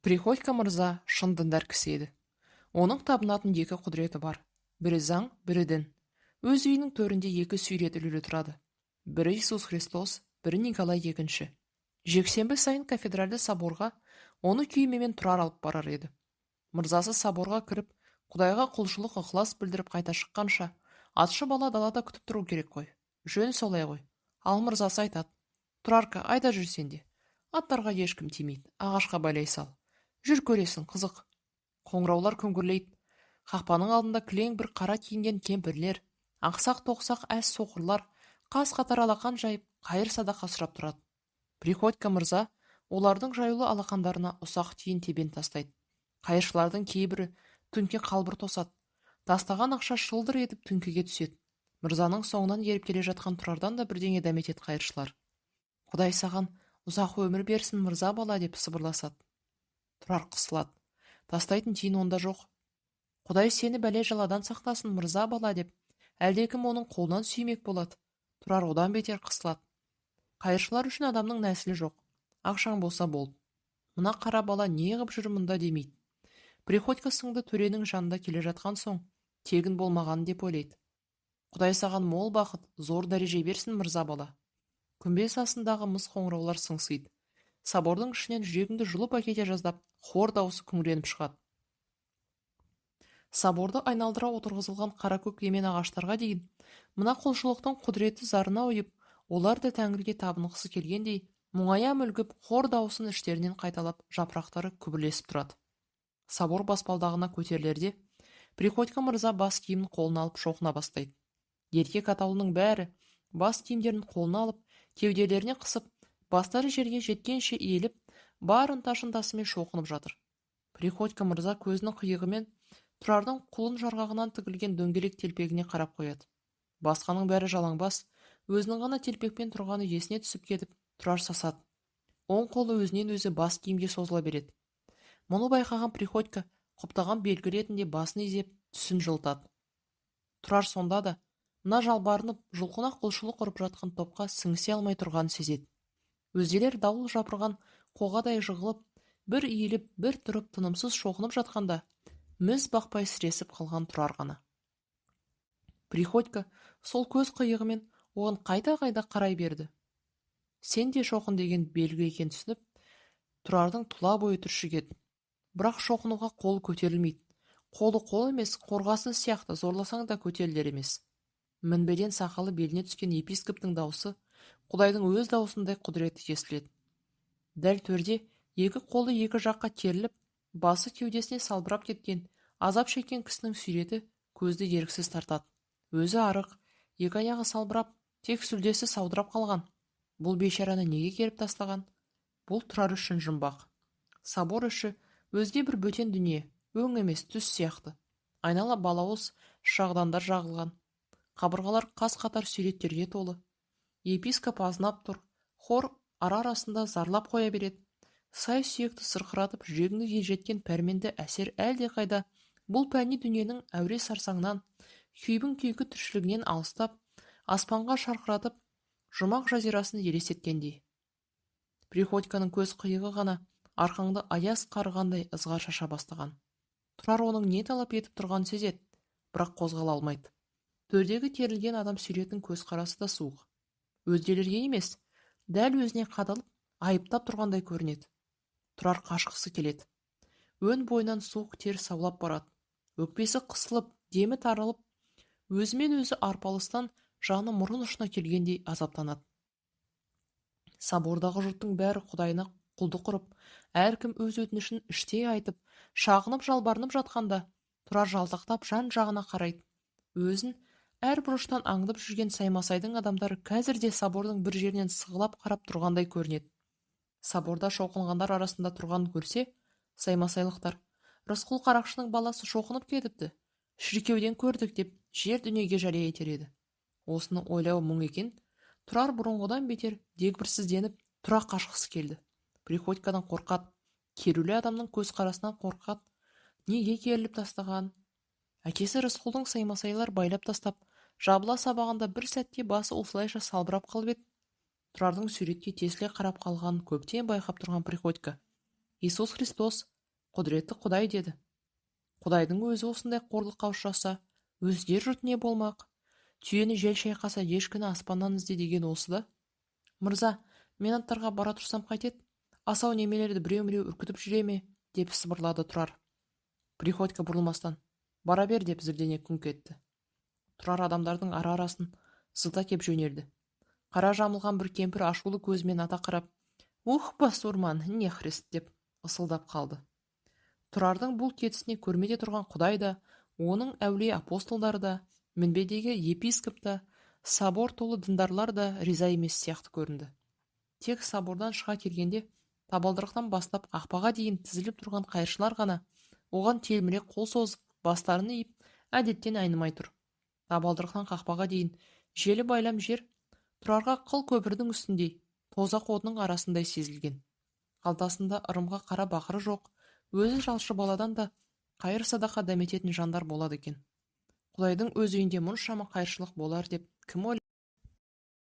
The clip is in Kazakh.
Приходько мырза шын діндар кісі еді. Оның табынатын екі құдіреті бар. Бірі заң, бірі дін. Өз үйінің төрінде екі сүйреті ілулі тұрады. Бірі Иисус Христос, бірі Николай екінші. Жексенбі сайын кафедральды соборға оны күймемен тұрар алып барар еді. Мырзасы соборға кіріп, Құдайға құлшылық ықылас білдіріп қайта шыққанша, атшы бала далада күтіп тұру керек қой. Жөн солай ғой. Ал мырзасы айтады: "Тұрарка, айда жүрсен де. Аттарға ешкім тимейді, ағашқа байлай сал. Жүр көресің, қызық." Қоңыраулар күңгірлейді. Қақпаның алдында кілең бір қара киінген кемпірлер, ақсақ-тоқсақ әз соқырлар, қас-қатар алақан жайып, қайыр-садақа сұрап тұрады. Приходько мырза олардың жаюлы алақандарына ұсақ тиын тебен тастайды. Қайыршылардың кейбірі түнке қалбыр тосады. Тастаған ақша шылдыр етіп түнкеге түседі. Мырзаның соңынан еріп келе жатқан тұрардан да бірдеңе дәметеді қайыршылар. "Құдай саған ұзақ өмір берсін, мырза бала", деп сыбырласады. Тұрар қысылады. Тастайтын тиын онда жоқ. "Құдай сені бәле жаладан сақтасын, мырза бала", деп әлдекім оның қолынан сүймек болады. Тұрар одан бетер қысылады. Қайыршылар үшін адамның нәсілі жоқ. Ақшаң болса болды. Мына қара бала не ғып жүр мұнда демейді. Приходько сынды төренің жанында келе жатқан соң тегін болмаған деп ойлайды. "Құдай саған мол бақыт, зор дәреже берсін, мырза бала". Күмбез астындағы мыс қоңыраулар сыңсиды. Собордың ішінен жүрегіңді жұлып әкете жаздап, хор дауысы күңіреніп шығады. Соборды айналдыра отырғызылған қара көк емен ағаштарға дейін мына құлшылықтың құдіреті зарына ойып, олар да тәңірге табынғысы келгендей, мұңая мүлгіп, хор дауысын іштерінен қайталап, жапырақтары күбірлесіп тұрады. Собор баспалдағына көтерілерде, Приходько мырза бас киімін қолына алып шоқына бастайды. Еркек атаулының бәрі бас киімдерін қолына алып, кеуделеріне қысып, бастары жерге жеткенше иіліп, бар ынта-шынтасымен шоқынып жатыр. Приходько мырза көзінің қиығымен Тұрардың құлын жарғағынан тігілген дөңгелек телпегіне қарап қояды. Басқаның бәрі жалаңбас, өзінің ғана телпекпен тұрғаны есіне түсіп кетіп, Тұрар сасады. Оң қолы өзінен өзі бас киімге созыла береді. Мұны байқаған Приходько құптаған белгі ретінде басын изеп, түсін жылтады. Тұрар сонда да мына жалбарынып, жұлқына құлшылық ұрып жатқан топқа сіңісе алмай тұрғанын сезеді. Өзгелер дауыл жапырған қоғадай жығылып, бір иіліп, бір тұрып тынымсыз шоқынып жатқанда, міз бақпай сіресіп қалған Тұрар ғана. Приходько сол көз қиығымен оған қайта-қайта қарай берді. "Сен де шоқын" деген белгі екен түсініп, Тұрардың тұла бойы түршігеді. Бірақ шоқынуға қол көтерілмейді. Қолы қол емес, қорғасын сияқты зорласаң да көтерілер емес. Мінбеден сақалы беліне түскен епископтың даусы Құдайдың өз даусындай құдіреті естіледі. Дәл төрде екі қолы екі жаққа керіліп, басы кеудесіне салбырап кеткен, азап шеккен кісінің суреті көзді еріксіз тартады. Өзі арық, екі аяғы салбырап, тек сүлдесі саудырап қалған. Бұл бейшараны неге керіп тастаған? Бұл Тұрар үшін жұмбақ. Собор іші өзге бір бөтен дүние, өң емес түс сияқты. Айнала балауыз шағдандар жағылған. Қабырғалар қас-қатар суреттерге толы. Епископ азынап тұр, хор ара-арасында зарлап қоя береді. Сай сүйекті сырқыратып жүрегіңді елжеткен пәрменді әсер әлде қайда бұл пәни дүниенің әуре сарсаңнан, күйбің күйкі тіршілігінен алыстап, аспанға шарқыратып, жұмақ жазирасын елестеткендей. Приходьконың көз қиығы ғана арқаңды аяз қарығандай ызғар шаша бастаған. Тұрар оның не талап етіп тұрғанын сезеді, бірақ қозғала алмайды. Төрдегі терілген адам суретін көз қарасы да суық. Өзгелерге емес, дәл өзіне қадалып, айыптап тұрғандай көрінеді. Тұрар қашқысы келеді. Өн бойынан суық тер саулап барады. Өкпесі қысылып, демі тарылып, өзімен өзі арпалыстан жаны мұрын ұшына келгендей азаптанады. Собордағы жұрттың бәрі Құдайына құлдық ұрып, әркім өз өтінішін іштей айтып, шағынып жалбарынып жатқанда, Тұрар жалтақтап жан-жағына қарайды. Өзін әр бұрыштан аңдып жүрген Саймасайдың адамдары қазірде собордың бір жерінен сығылап қарап тұрғандай көрінеді. Соборда шоқынғандар арасында тұрғанын көрсе, Саймасайлықтар: "Рысқұл қарақшының баласы шоқынып кетіпті. Шіркеуден көрдік" деп жер дүниеге жария етер еді. Осыны ойлау мұң екен, Тұрар бұрынғыдан бетер дегбірсізденіп, тұра қашқысы келді. Приходькодан қорқады, керулі адамның көз қарасынан қорқады. Неге керіліп тастаған? Әкесі Рысқұлдың Саймасайлар байлап тастап, жабыла сабағанда бір сәтте басы осылайша салбырап қалып еді. Тұрардың суретке тесіле қарап қалғанын көптен байқап тұрған Приходько: Иисус Христос құдіретті Құдай деді. Құдайдың өзі осындай қорлыққа ұшыраса, өздер жұрт не болмақ? Түйені жел шайқаса, ешкіні аспаннан ізде деген осы да. Мырза, мен аттарға бара тұрсам қайтеді? Асау немелерді біреу-міреу үркітіп жүре ме? Деп сыбырлады Тұрар. Приходько бұрылмастан, бара бер деп зілдене күңк етті. Тұрар адамдардың ара-арасын зыта кеп жөнелді. Қара жамылған бір кемпір ашулы көзімен ата қарап, «Ух, басурман, не христ» деп ысылдап қалды. Тұрардың бұл кетісіне көрмеде тұрған Құдай да, оның әулие апостолдары да, мінбедегі епископ та, собор толы діндарлар да риза емес сияқты көрінді. Тек собордан шыға келгенде, табалдырықтан бастап ақпаға дейін тізіліп тұрған қайыршылар ғана оған телміре қол созып, бастарын иіп, әдеттен айнымай тұр. Табалдырықтан қақпаға дейін желі байлам жер Тұрарға қыл көпірдің үстіндей, тозақ отының арасындай сезілген. Қалтасында ырымға қара бақыры жоқ, өзі жалшы баладан да қайыр садақа дәмететін жандар болады екен. Құдайдың өз үйінде мұншама қайыршылық болар деп кім ойлайды?